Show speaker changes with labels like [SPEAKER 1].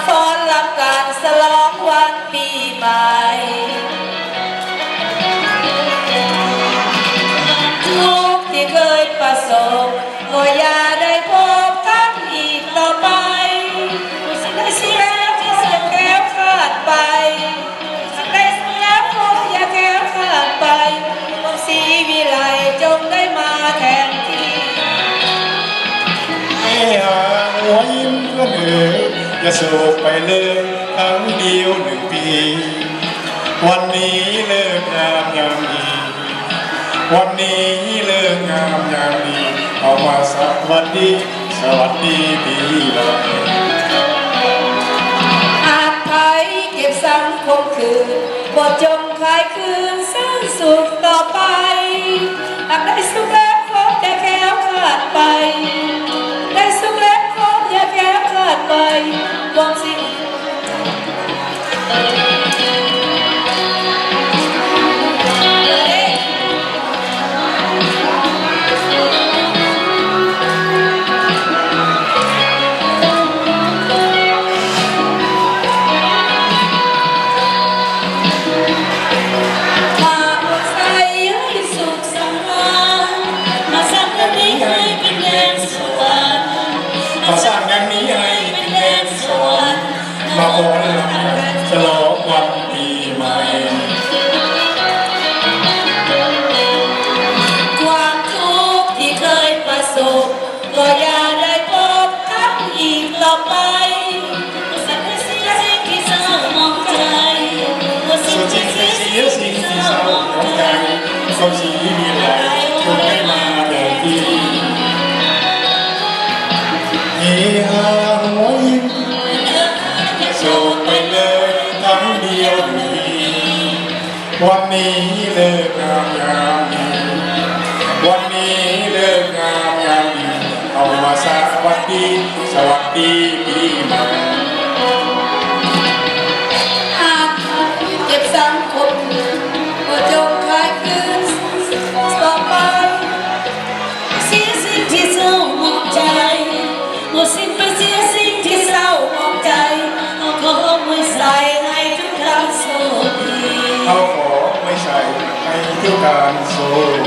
[SPEAKER 1] ฟ้อนรำการฉลองวันปีใหม่ทุกที่เคยประสบก็อย่าได้พบกันอีกต่อไปได้เสียที่เสียแก้วขาดไปได้เสียคงอย่าแก้วขาดไปวงศรีวิไลจงได้มาแทนที่
[SPEAKER 2] ให้หาหัวยิ้มก็เหนื่อยอย่าโศกไปเลยครั้งเดียว1 ปีวันนี้เลิกงามยามดีวันนี้เลิกงามยามดีเอามาสวัสดีปีใหม่
[SPEAKER 1] อาจไทยเก็บสังคมคืนบทจงคลายคืนสิ้นสุดต่อไปหากได้สุขแล้วคงจะแก้วขาดไปได้สุขแล้วคงจะแก้วขาดไปวงศรี
[SPEAKER 2] มาสร้างอย่างนี้ให้เป็นแดนสวรรค์มาโอนลำฉลองวันปีใหม่
[SPEAKER 1] ความทุกข์ที่เคยประสบก็อย่าได้พบกันอีกต่อไปสักเสียสิ่งที่เศร้าหมองใจ
[SPEAKER 2] สุดจริงเสียสิ่งที่เศร้าหมองใจเขาชี้มีอะไรจงได้มาแทนที่เฮฮาหัวยิ้มโศกไปเลยทั้งเดียววันนี้เลิกงามยามดีวันนี้เลิกงามยามดีเอามาสวัสดีปีใหม่
[SPEAKER 1] อาจเก็บสังคมก็จงคลายคืนต่อไปเสียสิ่งที่เศร้าหมองใจหมดสิ้นไปเสียสิ่งที่เศร้าหมองใจเอาของไว้ใส่ให้ทุกท่านโชคดี
[SPEAKER 2] เขาขอไม่ใส่ให้ทุกการโชค